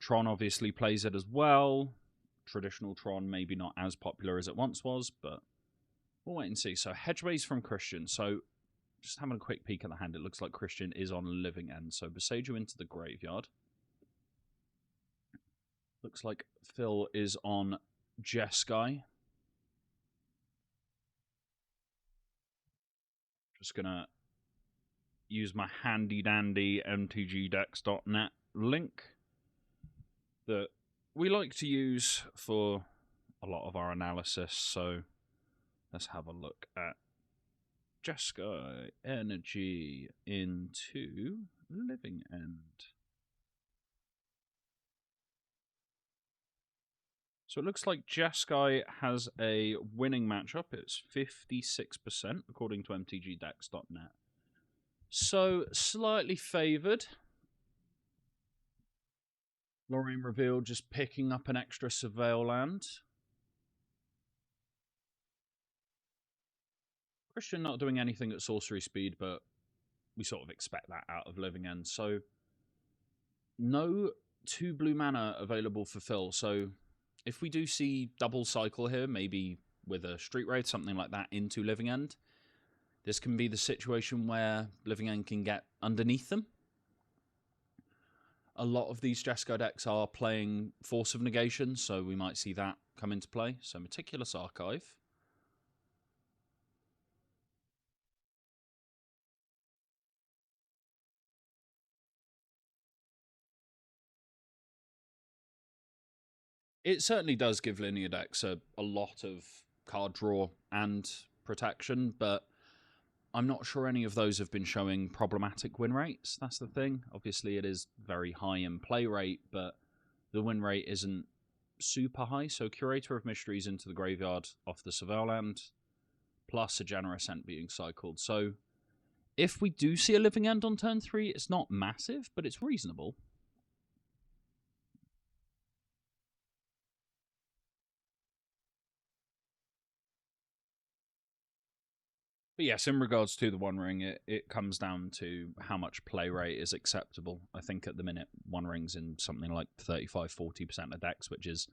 Tron obviously plays it as well. Traditional Tron, maybe not as popular as it once was, but we'll wait and see. So Hedgeways from Christian. So just having a quick peek at the hand, it looks like Christian is on Living End. So Boseiju into the graveyard. Looks like Phil is on Jeskai. Just going to use my handy-dandy mtgdex.net link that we like to use for a lot of our analysis. So let's have a look at Jeskai energy into Living End. So it looks like Jeskai has a winning matchup. It's 56% according to mtgdex.net. So slightly favoured. Lorraine revealed just picking up an extra Surveil land. Christian not doing anything at sorcery speed, but we sort of expect that out of Living End. So no 2 blue mana available for Phil. So if we do see double cycle here, maybe with a Street Raid, something like that, into Living End, this can be the situation where Living End can get underneath them. A lot of these Jeskai decks are playing Force of Negation, so we might see that come into play. So Meticulous Archive. It certainly does give linear decks a lot of card draw and protection, but I'm not sure any of those have been showing problematic win rates. That's the thing. Obviously, it is very high in play rate, but the win rate isn't super high. So Curator of Mysteries into the graveyard off the Surveil land, plus a Generous End being cycled. So if we do see a Living End on turn 3, it's not massive, but it's reasonable. But yes, in regards to the One Ring, it comes down to how much play rate is acceptable. I think at the minute, One Ring's in something like 35-40% of decks, which is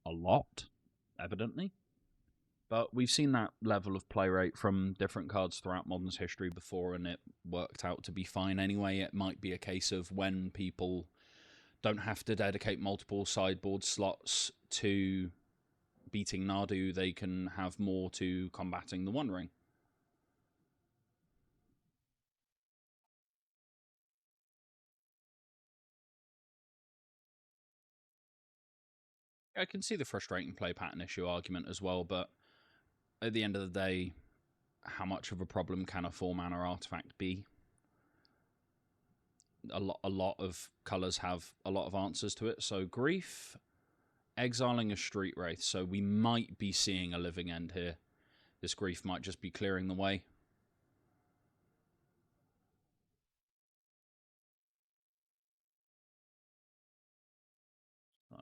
a lot, evidently. But we've seen that level of play rate from different cards throughout Modern's history before, and it worked out to be fine anyway. It might be a case of when people don't have to dedicate multiple sideboard slots to beating Nadu, they can have more to combating the One Ring. I can see the frustrating play pattern issue argument as well, but at the end of the day, how much of a problem can a 4-mana artifact be? A lot of colours have a lot of answers to it. So Grief, exiling a Street Wraith, so we might be seeing a Living End here. This Grief might just be clearing the way. So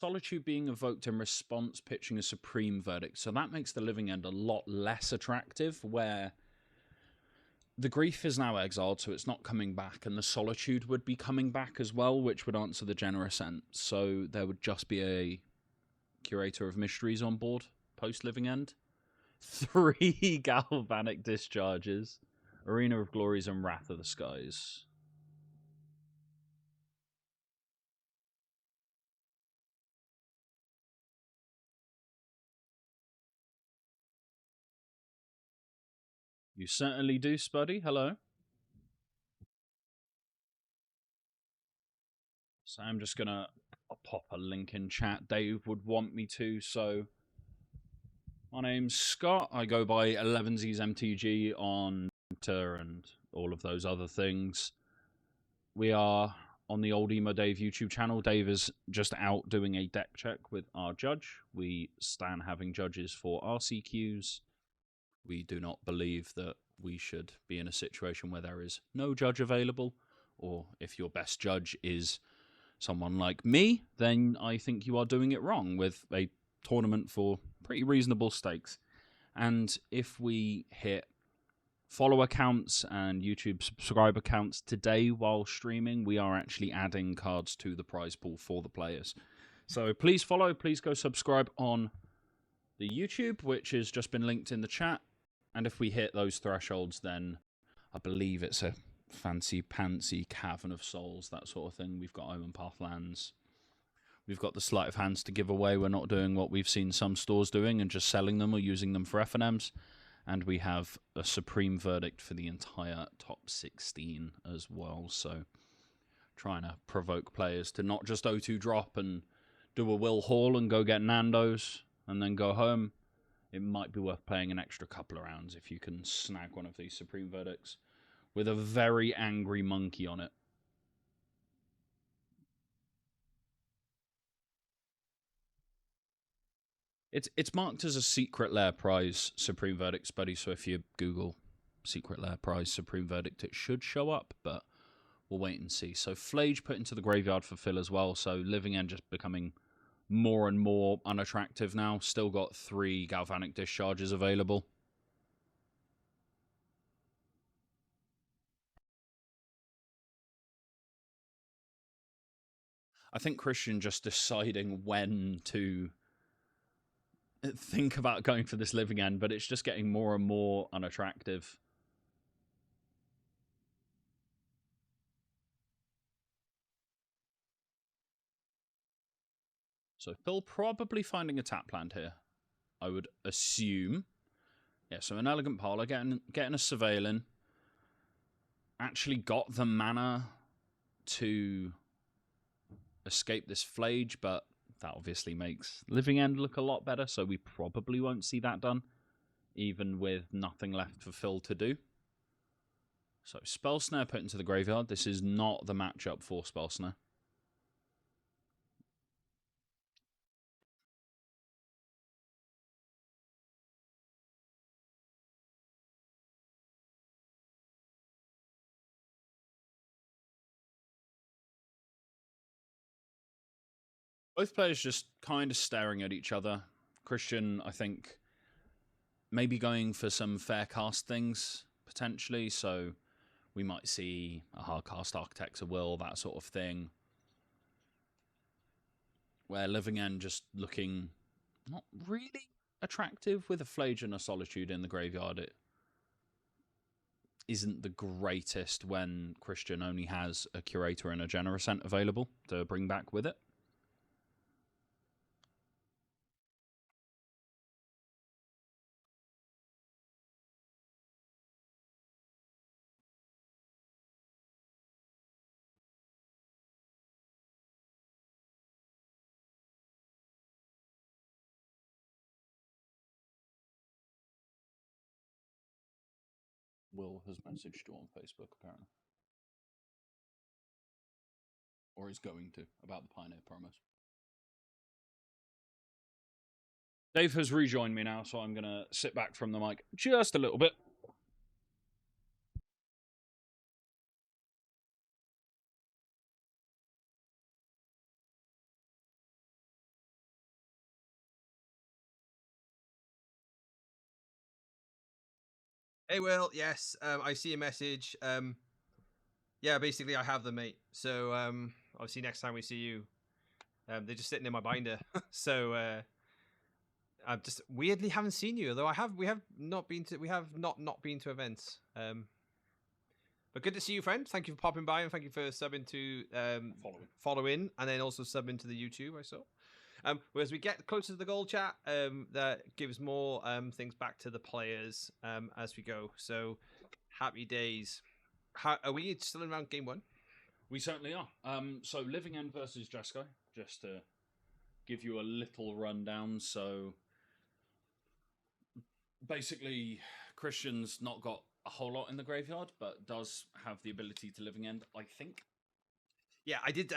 Solitude being evoked in response, pitching a Supreme Verdict. So that makes the Living End a lot less attractive, where the Grief is now exiled, so it's not coming back, and the Solitude would be coming back as well, which would answer the Generous End. So there would just be a Curator of Mysteries on board post-Living End. 3 Galvanic Discharges, Arena of Glories, and Wrath of the Skies. You certainly do, Spuddy. Hello. So I'm just going to pop a link in chat. Dave would want me to. So my name's Scott. I go by 11Z's MTG on Twitter and all of those other things. We are on the Old Emo Dave YouTube channel. Dave is just out doing a deck check with our judge. We stand having judges for RCQs. We do not believe that we should be in a situation where there is no judge available, or if your best judge is someone like me, then I think you are doing it wrong with a tournament for pretty reasonable stakes. And if we hit follower counts and YouTube subscriber counts. Today, while streaming, we are actually adding cards to the prize pool for the players. So please follow, please go subscribe on the YouTube, which has just been linked in the chat. And if we hit those thresholds, then I believe it's a fancy pantsy Cavern of Souls, that sort of thing. We've got Omen Pathlands. We've got the Sleight of Hands to give away. We're not doing what we've seen some stores doing and just selling them or using them for FNMs. And we have a Supreme Verdict for the entire top 16 as well. So trying to provoke players to not just O2 drop and do a Will Hall and go get Nando's and then go home. It might be worth playing an extra couple of rounds if you can snag one of these Supreme Verdicts with a very angry monkey on it. It's marked as a Secret Lair prize Supreme Verdict, buddy, so if you Google Secret Lair prize Supreme Verdict, it should show up, but we'll wait and see. So Flage put into the graveyard for Phil as well, so Living End just becoming more and more unattractive now. Still got 3 Galvanic Discharges available. I think Christian just deciding when to think about going for this Living End, but it's just getting more and more unattractive. So Phil probably finding a tap land here, I would assume. Yeah, so an Elegant Parlor, getting a Surveilling. Actually got the mana to escape this Flage, but that obviously makes Living End look a lot better, so we probably won't see that done, even with nothing left for Phil to do. So Spell Snare put into the graveyard. This is not the matchup for Spell Snare. Both players just kind of staring at each other. Christian, I think, maybe going for some fair cast things, potentially. So we might see a hard cast Architects of Will, that sort of thing. Where Living End just looking not really attractive with a Flage and a Solitude in the graveyard. It isn't the greatest when Christian only has a Curator and a Generosent available to bring back with it. Will has messaged you on Facebook, apparently. Or is going to, about the Pioneer Promise. Dave has rejoined me now, so I'm going to sit back from the mic just a little bit. Hey, Will. Yes, I see a message. Yeah, basically, I have them, mate. So, obviously, next time we see you, they're just sitting in my binder. So, I just weirdly haven't seen you. Although we have not been to events. But good to see you, friend. Thank you for popping by, and thank you for subbing to following, and then also subbing to the YouTube. I saw. Whereas we get closer to the goal chat, that gives more things back to the players as we go. So happy days. Are we still around game 1? We certainly are. So Living End versus Jeskai, just to give you a little rundown. So basically, Christian's not got a whole lot in the graveyard, but does have the ability to Living End, I think. Yeah, I did.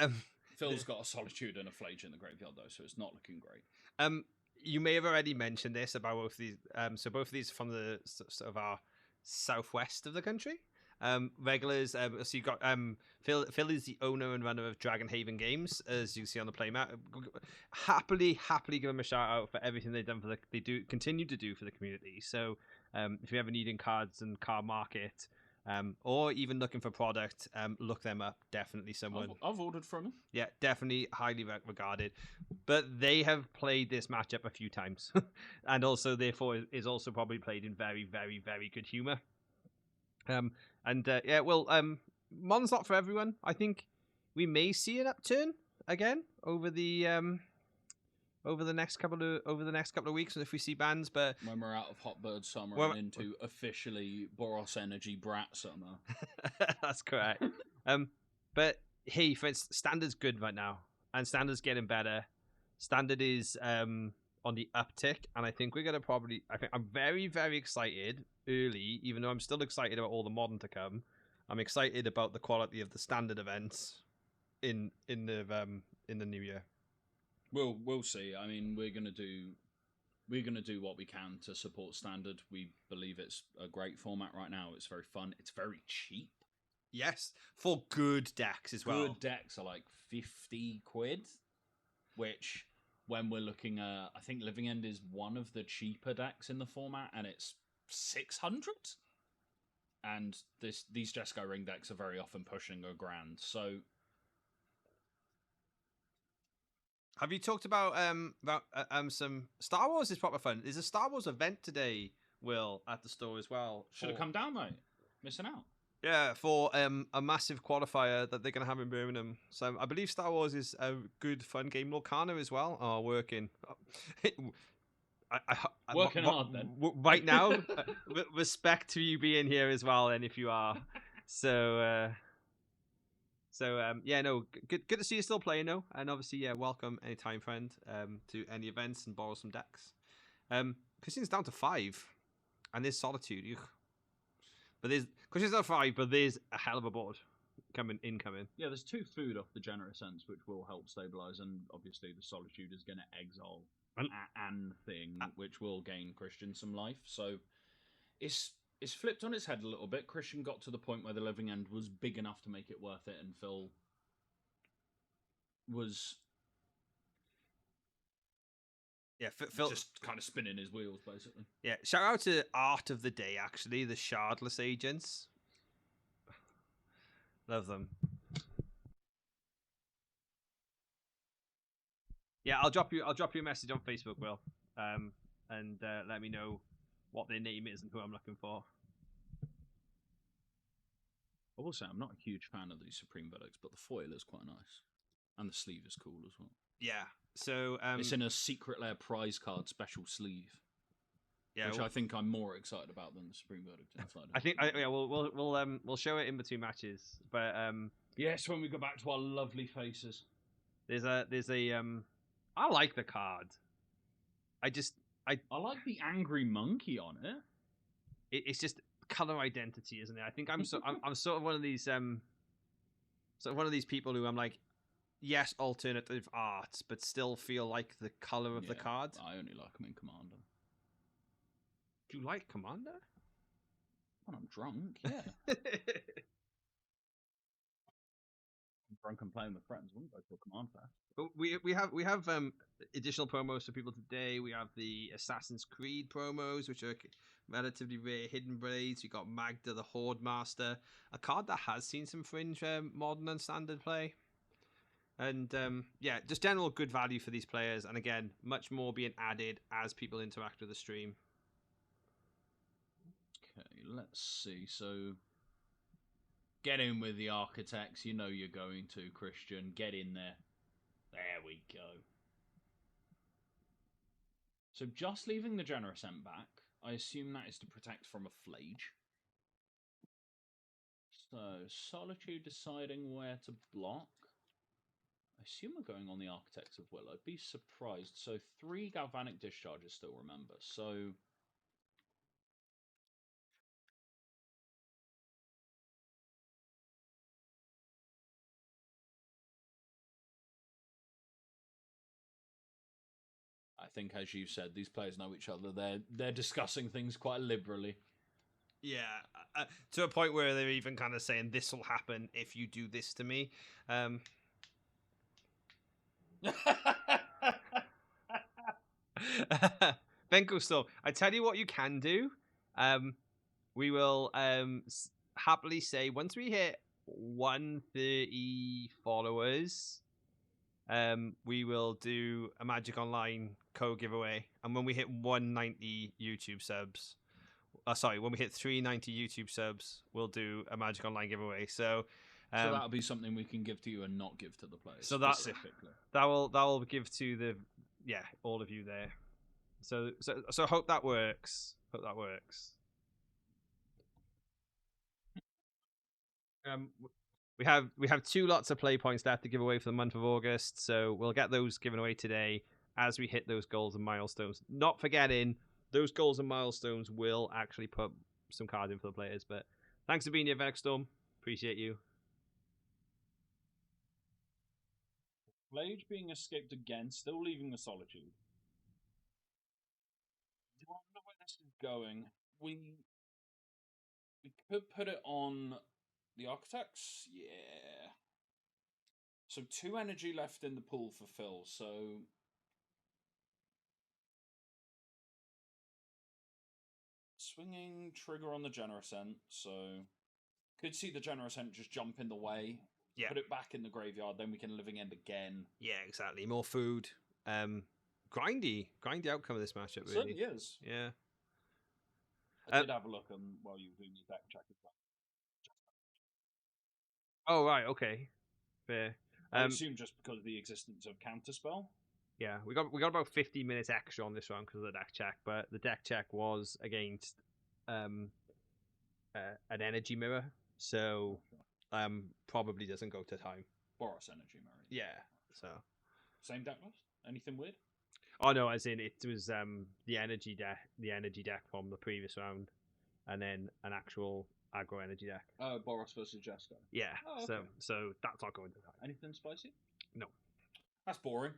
Phil's got a Solitude and a Flage in the graveyard, though, so it's not looking great. You may have already mentioned this about both of these. So both of these are from the sort of our southwest of the country. Regulars. So you've got Phil is the owner and runner of Dragon Haven Games, as you see on the playmat. Happily give them a shout out for everything they've done they continue to do for the community. So If you're ever needing cards and card market, or even looking for product, look them up. Definitely someone. I've ordered from them. Yeah, definitely highly regarded. But they have played this matchup a few times, and also therefore is also probably played in very, very, very good humor. Mon's not for everyone. I think we may see an upturn again over the next couple of weeks, and if we see bans, but when we're out of Hotbird Summer and into officially Boros Energy Brat Summer. That's correct. But hey, for instance, Standard's good right now, and Standard's getting better. Standard is on the uptick, and I think we're gonna probably. I think I'm very, very excited early, even though I'm still excited about all the modern to come. I'm excited about the quality of the Standard events in the new year. We'll see. I mean, we're gonna do what we can to support Standard. We believe it's a great format right now. It's very fun. It's very cheap. Yes, for good decks as well. Good decks are like 50 quid, which when we're looking at, I think Living End is one of the cheaper decks in the format, and it's 600. And these Jeskai Ring decks are very often pushing $1,000. So, have you talked about some Star Wars is proper fun? There's a Star Wars event today, Will, at the store as well. Should have come down, mate. Missing out. Yeah, for a massive qualifier that they're going to have in Birmingham. So I believe Star Wars is a good, fun game. Lorcana as well are working. Working hard then. Right now, respect to you being here as well, and if you are. So yeah, no, good to see you still playing, though. And obviously, yeah, welcome anytime, friend, to any events and borrow some decks. Christian's down to 5, and there's Solitude. Ugh. But Christian's down to 5, but there's a hell of a board incoming. Yeah, there's 2 food off the Generous Sense, which will help stabilize, and obviously the Solitude is going to exile an thing, which will gain Christian some life. So it's flipped on its head a little bit. Christian got to the point where the Living End was big enough to make it worth it, and Phil was Phil just kind of spinning his wheels, basically. Yeah, shout out to Art of the Day, actually, the Shardless Agents. Love them. Yeah, I'll drop you a message on Facebook, Will, and let me know what their name is and who I'm looking for. I will say I'm not a huge fan of these Supreme Verdicts, but the foil is quite nice, and the sleeve is cool as well. Yeah, so it's in a Secret Lair prize card special sleeve. Yeah, which I think I'm more excited about than the Supreme Verdict inside. I think we'll show it in between matches, but yes, when we go back to our lovely faces. There's a I like the card. I like the angry monkey on it. It's just color identity, isn't it? I think I'm sort of one of these people who I'm like, yes, alternative art, but still feel like the color of the card. I only like them in Commander. Do you like Commander? When I'm drunk, yeah. Drunk and playing with friends, wouldn't go to a Command Fest. But we have additional promos for people today. We have the Assassin's Creed promos, which are relatively rare hidden blades. We got Magda the Horde Master, a card that has seen some fringe modern and standard play. And just general good value for these players. And again, much more being added as people interact with the stream. Okay, let's see. So get in with the Architects. You know you're going to, Christian. Get in there. There we go. So just leaving the Generous End back, I assume that is to protect from a Flage. So Solitude deciding where to block. I assume we're going on the Architects of Will. I'd be surprised. So 3 Galvanic Discharges still, remember. So I think, as you said, these players know each other. They're discussing things quite liberally. Yeah, to a point where they're even kind of saying, this will happen if you do this to me. Benko Storm, I tell you what you can do. We will happily say once we hit 130 followers, we will do a Magic Online code giveaway, and when we hit 190 YouTube subs, when we hit 390 YouTube subs, we'll do a Magic Online giveaway. So that'll be something we can give to you and not give to the players specifically. That will give to all of you there. So hope that works. We have 2 lots of play points left to give away for the month of August, so we'll get those given away today as we hit those goals and milestones. Not forgetting, those goals and milestones will actually put some cards in for the players. But thanks for being here, Vexstorm. Appreciate you. Blade being escaped again, still leaving the Solitude. Do I know where this is going? We could put it on the Architects. Yeah. So 2 energy left in the pool for Phil. So swinging trigger on the Generosent. So could see the Generosent just jump in the way. Yeah. Put it back in the graveyard. Then we can Living End again. Yeah, exactly. More food. Grindy outcome of this matchup. Really. Certainly is. Yeah. I did have a look while you were doing your deck check as well. Oh right, okay, fair. I assume just because of the existence of Counterspell. Yeah, we got about 50 minutes extra on this one because of the deck check, but the deck check was against an energy mirror, so probably doesn't go to time. Boros energy mirror. Yeah, so same deck list. Anything weird? Oh no, as in it was the energy deck from the previous round, and then an actual aggro energy deck. Oh, Boros versus Jeskai. Yeah. Oh, okay. So that's not going to time. Anything spicy? No. That's boring.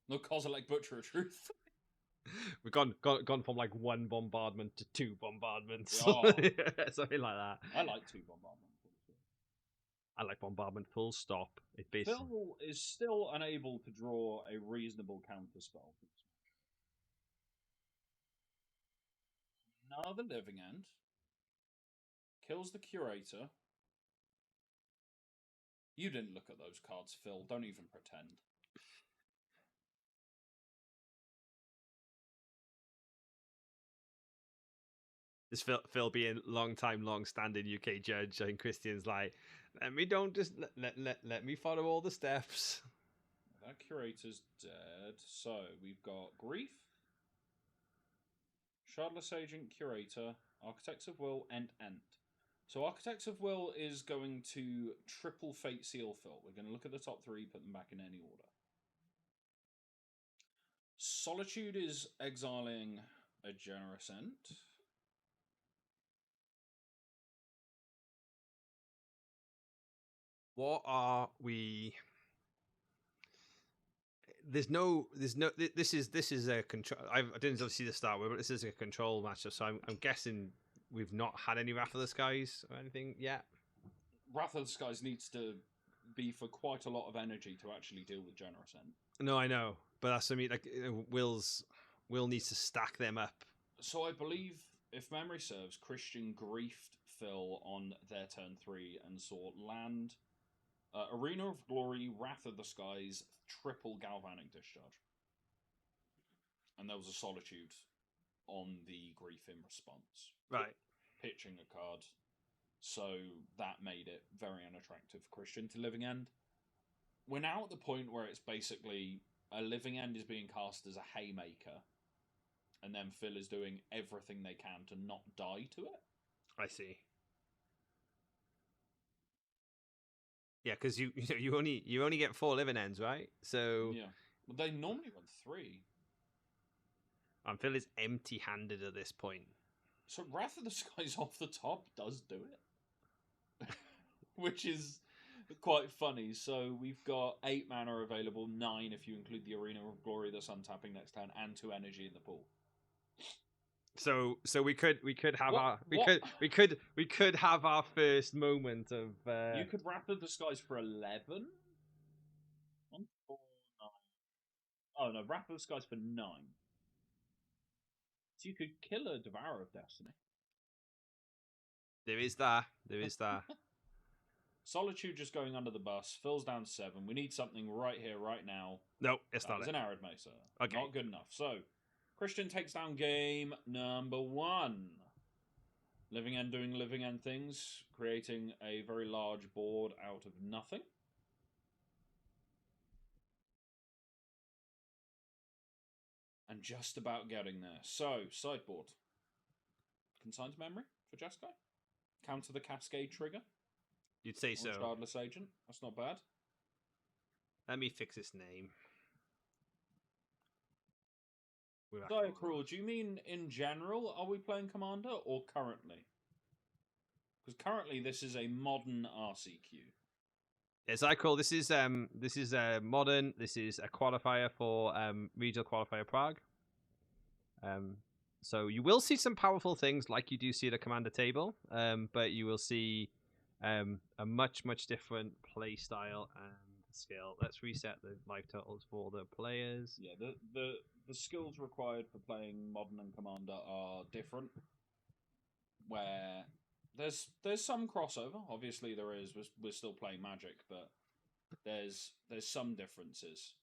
No Kozilek Butcher of Truth. We've gone from like 1 bombardment to 2 bombardments. Oh. Something like that. I like 2 bombardments. I like bombardment full stop. It basically Phil is still unable to draw a reasonable counter spell. Another Living End. Kills the Curator. You didn't look at those cards, Phil. Don't even pretend. This Phil being long-standing UK judge, and Christian's like, let me follow all the steps. That Curator's dead. So we've got Grief, Shardless Agent, Curator, Architects of Will, and Ent. So Architects of Will is going to triple Fate Seal Phil. We're going to look at the top 3, put them back in any order. Solitude is exiling a Generosent. What are we? This is a control. I didn't see the start with, but this is a control matchup. So I'm guessing we've not had any Wrath of the Skies or anything yet. Wrath of the Skies needs to be for quite a lot of energy to actually deal with Generosent. No, I know, but that's what I mean. Like Will needs to stack them up. So I believe, if memory serves, Christian griefed Phil on their turn 3 and saw land. Arena of Glory, Wrath of the Skies, triple Galvanic Discharge. And there was a Solitude on the grief in response. Right. Pitching a card. So that made it very unattractive for Christian to Living End. We're now at the point where it's basically a Living End is being cast as a haymaker. And then Phil is doing everything they can to not die to it. I see. Yeah, because you only get 4 Living Ends, right? So yeah, well, they normally run 3. And Phil is empty-handed at this point. So Wrath of the Skies off the top does do it, which is quite funny. So we've got 8 mana available, 9 if you include the Arena of Glory that's untapping next turn, and 2 energy in the pool. So we could have we could have our first moment of you could Wrath of the Skies for 11. 1, 4, 9. Oh no, Wrath of the Skies for 9. So you could kill a Devourer of Destiny. There is that. There is that. Solitude just going under the bus. Phil's down 7. We need something right here, right now. No, it's That not is it. an Arid Mesa. Okay. Not good enough. So, Christian takes down game number 1. Living End doing Living End things, creating a very large board out of nothing. And just about getting there. So, sideboard. Consigned memory for Jeskai. Counter the Cascade trigger. You'd say so. Regardless agent. That's not bad. Let me fix his name. Diacruel, do you mean in general are we playing Commander or currently? Because currently this is a modern RCQ. Yes, Diacruel, this is modern. This is a qualifier for regional qualifier Prague. So you will see some powerful things like you do see at a Commander table, but you will see a much different play style and skill. Let's reset the life totals for the players. Yeah, the skills required for playing Modern and Commander are different. Where there's some crossover. Obviously there is. We're still playing Magic, but there's some differences.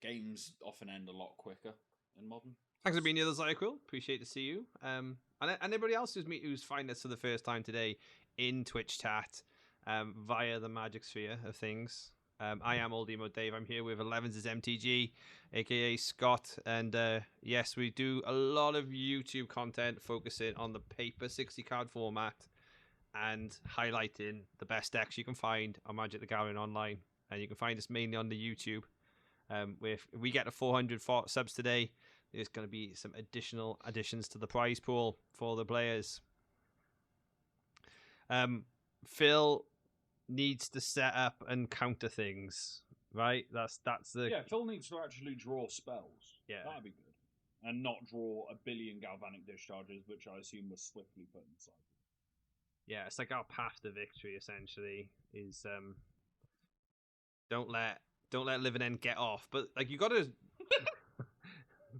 Games often end a lot quicker in Modern. Thanks for being here, Diacruel. Appreciate to see you. And anybody else who's finding us for the first time today in Twitch chat via the Magic Sphere of things. I am Old Emo Dave. I'm here with 11's MTG, aka Scott, and yes, we do a lot of YouTube content focusing on the paper 60 card format and highlighting the best decks you can find on Magic the Gathering online. And you can find us mainly on the YouTube. If we get to 400 subs today, there's going to be some additional additions to the prize pool for the players. Phil needs to set up and counter things, right? That's the Phil needs to actually draw spells. Yeah, that'd be good, and not draw a billion galvanic discharges, which I assume was swiftly put inside. Yeah, it's like our path to victory essentially is don't let Live and End get off, but like you got to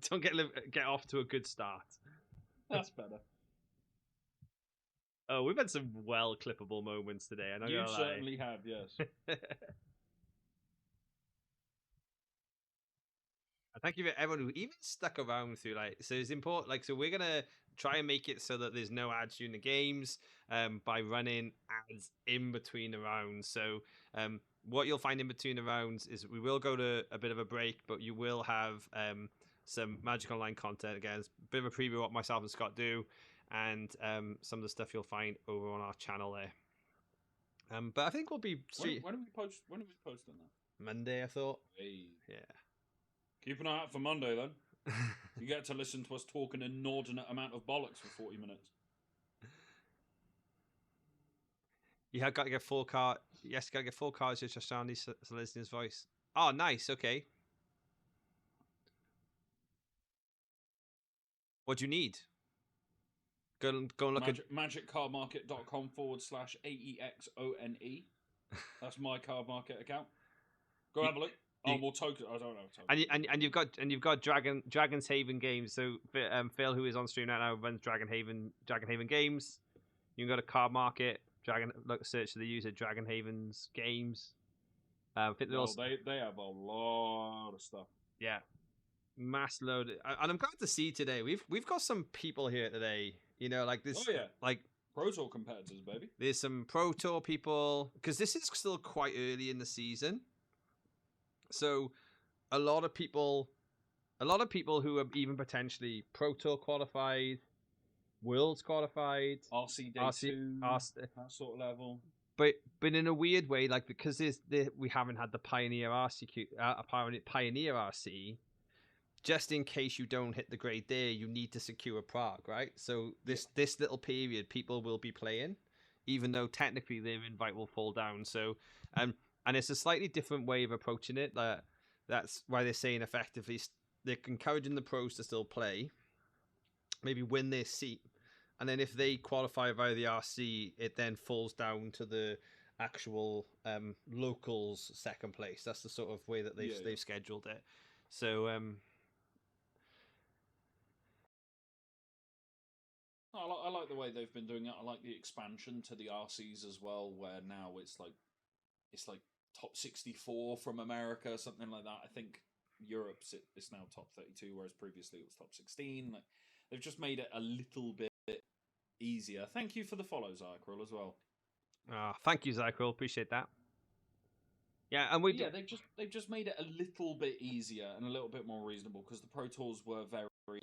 don't get off to a good start. That's better. Oh, we've had some well clippable moments today. You certainly have, yes. Thank you for everyone who even stuck around through so it's important. So we're gonna try and make it so that there's no ads during the games by running ads in between the rounds. So what you'll find in between the rounds is we will go to a bit of a break, but you will have some Magic Online content again. It's a bit of a preview of what myself and Scott do, and some of the stuff you'll find over on our channel there. But I think we'll be when do we post on that? Monday, I thought. Hey. Yeah. Keep an eye out for Monday, then. You get to listen to us talk an inordinate amount of bollocks for 40 minutes. You have got to get 4 cards. Yes, got to get 4 cards just to Andy Selesny's voice. Oh, nice. Okay. What do you need? Go and look at magiccardmarket.com/AEXONE. That's my card market account. Go have a look. More token. I don't know. And you've got Dragon's Haven Games. So Phil, who is on stream right now, runs Dragon Haven Games. You can go to Card Market. Search the user Dragon Haven's Games. They have a lot of stuff. Yeah, mass load. And I'm glad to see today we've got some people here today. You know, like this. Oh yeah, like Pro Tour competitors, baby. There's some Pro Tour people because this is still quite early in the season. So, a lot of people who are even potentially Pro Tour qualified, Worlds qualified, RC Day 2, that sort of level. But in a weird way, like because we haven't had the Pioneer RCQ, Pioneer RC. Just in case you don't hit the grade there, you need to secure Prague, right? So this little period, people will be playing, even though technically their invite will fall down. So and it's a slightly different way of approaching it. That's why they're saying effectively they're encouraging the pros to still play, maybe win their seat, and then if they qualify via the RC, it then falls down to the actual locals second place. That's the sort of way that they've scheduled it. So I like the way they've been doing it. I like the expansion to the RCs as well, where now it's like top 64 from America, something like that. I think Europe's it's now top 32, whereas previously it was top 16. Like they've just made it a little bit easier. Thank you for the follow, Zykril, as well. Thank you, Zykril. Appreciate that. Yeah, and they've just made it a little bit easier and a little bit more reasonable because the Pro Tours were very,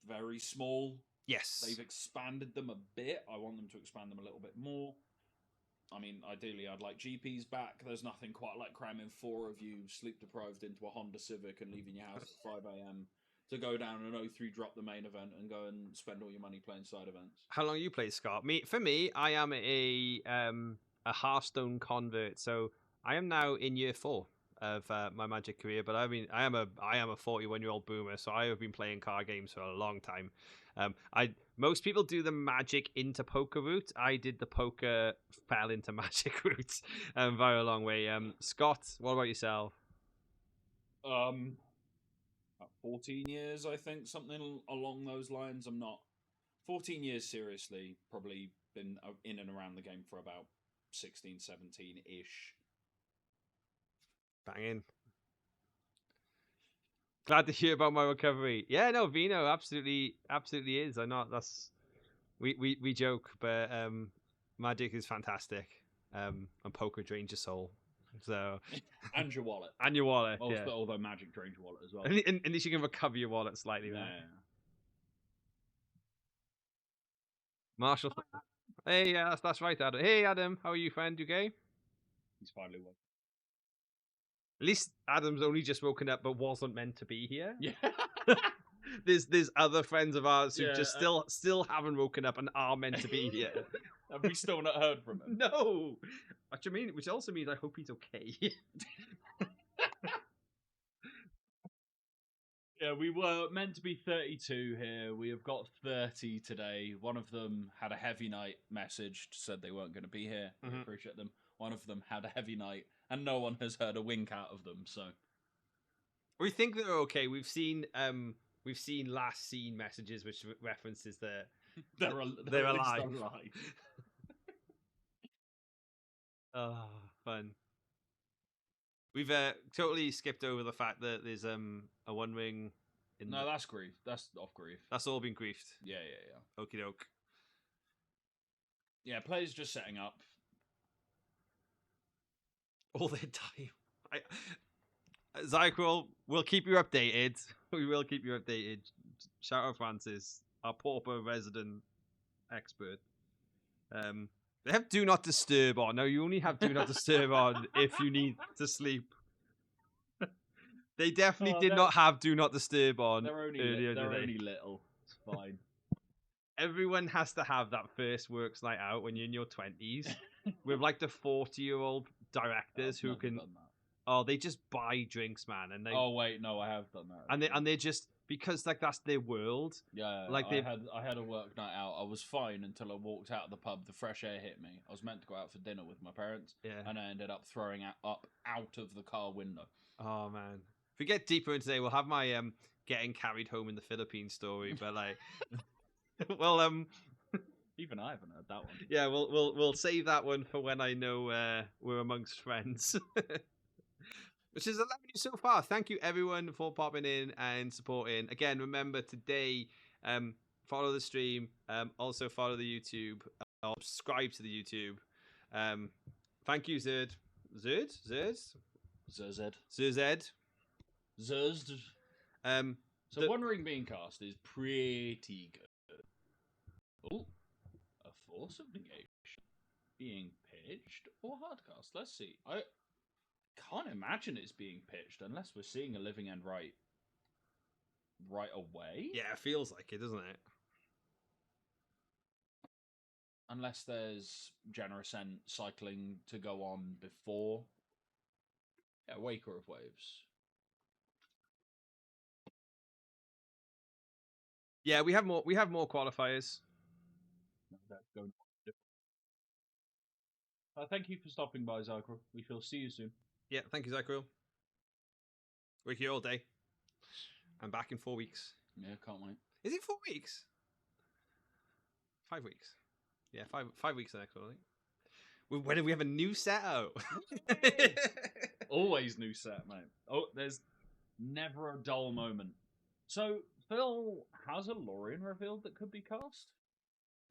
very small. Yes. They've expanded them a bit. I want them to expand them a little bit more. I mean, ideally, I'd like GPs back. There's nothing quite like cramming 4 of you sleep deprived into a Honda Civic and leaving your house at 5 a.m. to go down an O3 drop the main event and go and spend all your money playing side events. How long you played, Scott? For me, I am a Hearthstone convert, so I am now in year 4 of my Magic career. But I mean, I am a 41-year-old boomer, so I have been playing card games for a long time. Most people do the Magic into poker route. I did the poker fell into Magic route by a long way. Scott, what about yourself? 14 years, I think, something along those lines. I'm not 14 years seriously. Probably been in and around the game for about 16, 17 ish. Banging. Glad to hear about my recovery. Yeah, no, Vino absolutely is. I know that's we joke, but Magic is fantastic. And poker drains your soul. So and your wallet. And your wallet. Well, yeah. Although Magic drains your wallet as well. And at least you can recover your wallet slightly. Yeah. Marshall. Hey, that's right, Adam. Hey, Adam, how are you, friend? You okay? He's finally woke. At least Adam's only just woken up, but wasn't meant to be here. Yeah. There's other friends of ours who just still haven't woken up and are meant to be here. Have we still not heard from him? No. Which also means I hope he's okay. Yeah, we were meant to be 32 here. We have got 30 today. One of them had a heavy night, messaged, said they weren't going to be here. I appreciate them. One of them had a heavy night, and no one has heard a wink out of them. So we think they're okay. We've seen last seen messages which references that they're alive. Oh, fun. We've totally skipped over the fact that there's a one ring. That's grief. That's off grief. That's all been griefed. Yeah. Okie doke. Yeah, players just setting up. All their time. Zykril, we'll keep you updated. We will keep you updated. Shout out Francis, our pauper resident expert. They have Do Not Disturb on. No, you only have Do Not Disturb on if you need to sleep. They definitely did not have Do Not Disturb on. They're only little. It's fine. Everyone has to have that first works night out when you're in your 20s with like the 40-year-old directors who can. Oh, they just buy drinks, man, and they. Oh wait, no, I have done that. And they just because like that's their world. Yeah, like I had a work night out. I was fine until I walked out of the pub. The fresh air hit me. I was meant to go out for dinner with my parents. Yeah. And I ended up throwing up out of the car window. Oh man. If we get deeper into today, we'll have my getting carried home in the Philippines story. But like, well, even I haven't heard that one. Yeah, we'll save that one for when I know we're amongst friends. Which is 11 so far. Thank you everyone for popping in and supporting. Again, remember today, follow the stream. Also follow the YouTube. Subscribe to the YouTube. Thank you, Zerd. Zerzed. So Wandering Beancast is pretty good. Oh, a force of negation being pitched or hardcast. Let's see. I can't imagine it's being pitched unless we're seeing a living end right away. Yeah, it feels like it, doesn't it? Unless there's Generous End cycling to go on before. Yeah, Waker of Waves. Yeah, we have more qualifiers. Thank you for stopping by, Zykril. We shall see you soon. Yeah, thank you, Zykril. We're here all day. I'm back in 4 weeks. Yeah, can't wait. Is it 4 weeks? 5 weeks. Yeah, 5 weeks the next one, I think. When do we have a new set out? Always new set, mate. Oh, there's never a dull moment. So, Phil has a Lorien revealed that could be cast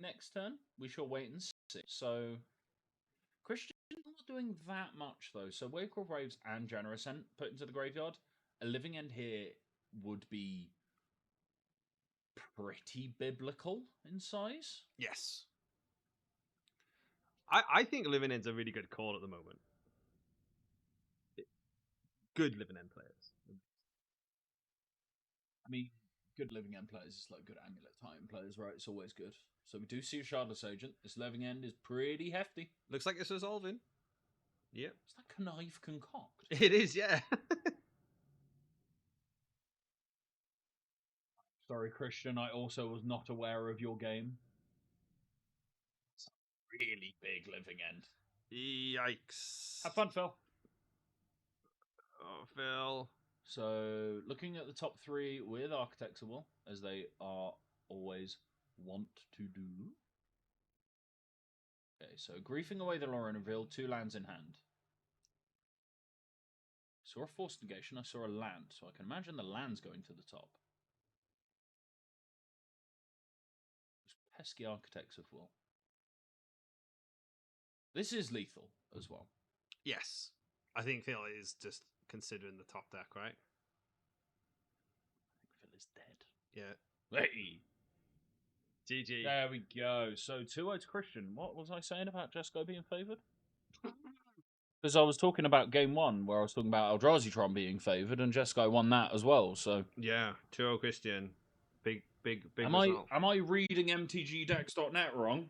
next turn. We shall wait and see. So, Christian not doing that much, though. So, Waker of Waves and Generous End put into the graveyard. A Living End here would be pretty biblical in size. Yes. I think Living End's a really good call at the moment. Good Living End players. I mean, good Living End players is like good Amulet Titan players, right? It's always good. So we do see a Shardless Agent. This Living End is pretty hefty. Looks like it's resolving. Yeah. It's like Connive Concoct. It is, yeah. Sorry, Christian, I also was not aware of your game. It's a really big Living End. Yikes. Have fun, Phil. Oh, Phil. So, looking at the top three with Architects of Will, as they are always want to do. Okay, so Griefing Away the Lorien revealed 2 lands in hand. Saw a Forced Negation, I saw a land, so I can imagine the land's going to the top. Pesky Architects of Will. This is lethal as well. Yes. I think Phil is just considering the top deck, right? I think Phil is dead. Yeah. Hey! GG. There we go. So 2-0 to Christian. What was I saying about Jeskai being favoured? Because I was talking about game 1, where I was talking about Eldrazi being favoured, and Jeskai won that as well. So yeah, 2-0 Christian. Big am result. I reading mtgdex.net wrong?